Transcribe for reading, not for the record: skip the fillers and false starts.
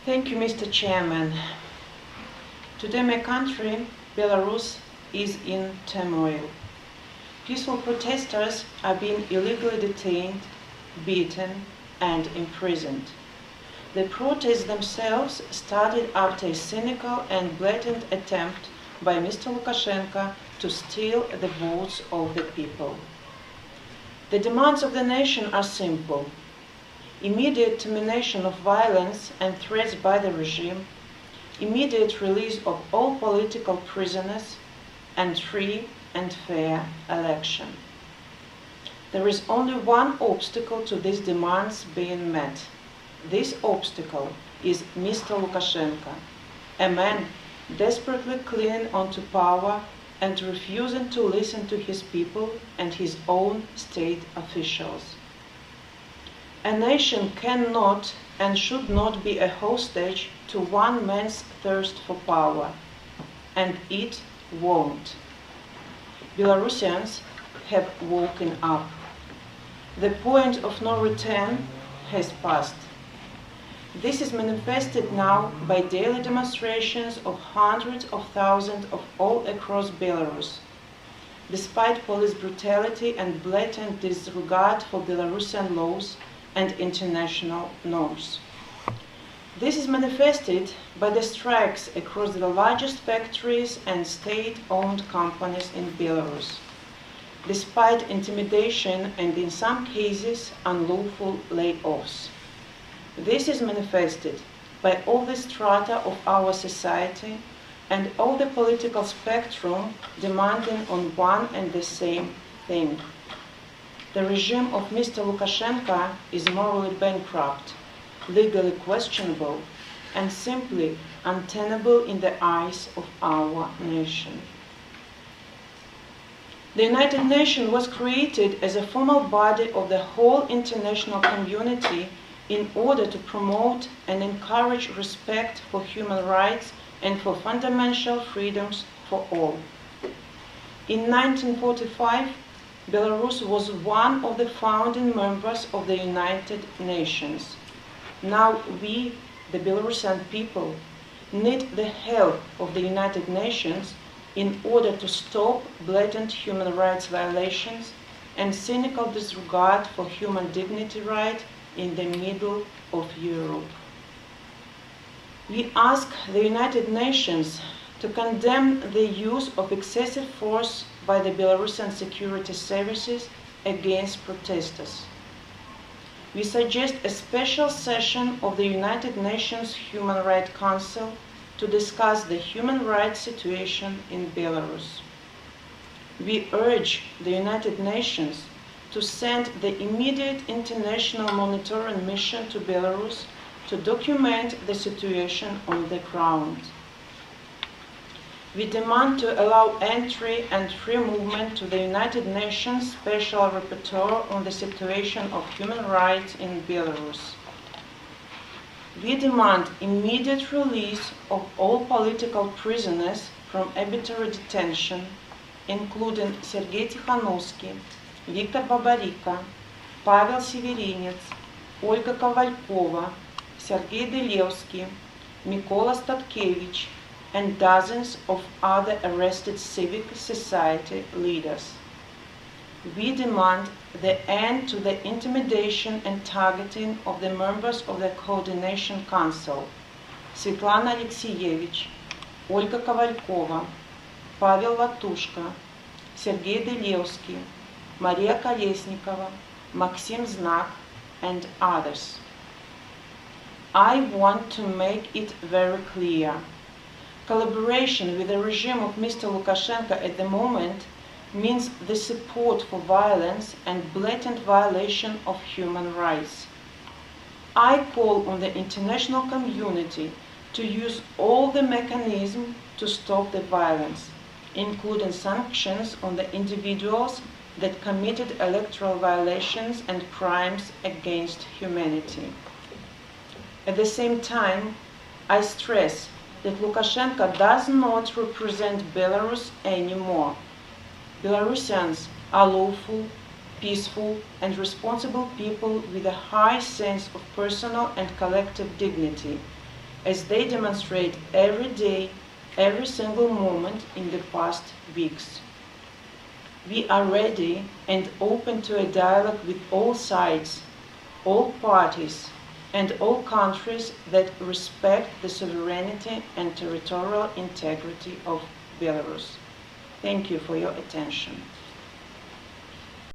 Thank you, Mr. Chairman. Today my country, Belarus, is in turmoil. Peaceful protesters are being illegally detained, beaten, and imprisoned. The protests themselves started after a cynical and blatant attempt by Mr. Lukashenko to steal the votes of the people. The demands of the nation are simple: immediate termination of violence and threats by the regime, immediate release of all political prisoners, and free and fair election. There is only one obstacle to these demands being met. This obstacle is Mr. Lukashenko, a man desperately clinging onto power and refusing to listen to his people and his own state officials. A nation cannot and should not be a hostage to one man's thirst for power, and it won't. Belarusians have woken up. The point of no return has passed. This is manifested now by daily demonstrations of hundreds of thousands of all across Belarus, despite police brutality and blatant disregard for Belarusian laws and international norms. This is manifested by the strikes across the largest factories and state-owned companies in Belarus, despite intimidation and, in some cases, unlawful layoffs. This is manifested by all the strata of our society and all the political spectrum demanding on one and the same thing. The regime of Mr. Lukashenko is morally bankrupt, legally questionable, and simply untenable in the eyes of our nation. The United Nations was created as a formal body of the whole international community in order to promote and encourage respect for human rights and for fundamental freedoms for all. In 1945, Belarus was one of the founding members of the United Nations. Now we, the Belarusian people, need the help of the United Nations in order to stop blatant human rights violations and cynical disregard for human dignity right in the middle of Europe. We ask the United Nations to condemn the use of excessive force by the Belarusian security services against protesters. We suggest a special session of the United Nations Human Rights Council to discuss the human rights situation in Belarus. We urge the United Nations to send the immediate international monitoring mission to Belarus to document the situation on the ground. We demand to allow entry and free movement to the United Nations Special Rapporteur on the situation of human rights in Belarus. We demand immediate release of all political prisoners from arbitrary detention, including Sergei Tikhanovsky, Viktor Babarika, Pavel Severinets, Olga Kovalkova, Sergei Delevsky, Mykola Statkevich, and dozens of other arrested civil society leaders. We demand the end to the intimidation and targeting of the members of the Coordination Council, Svetlana Alexievich, Olga Kovalkova, Pavel Latushka, Sergei Delevsky, Maria Kolesnikova, Maxim Znak, and others. I want to make it very clear. Collaboration with the regime of Mr. Lukashenko at the moment means the support for violence and blatant violation of human rights. I call on the international community to use all the mechanisms to stop the violence, including sanctions on the individuals that committed electoral violations and crimes against humanity. At the same time, I stress that Lukashenko does not represent Belarus anymore. Belarusians are lawful, peaceful, and responsible people with a high sense of personal and collective dignity, as they demonstrate every day, every single moment in the past weeks. We are ready and open to a dialogue with all sides, all parties, and all countries that respect the sovereignty and territorial integrity of Belarus. Thank you for your attention.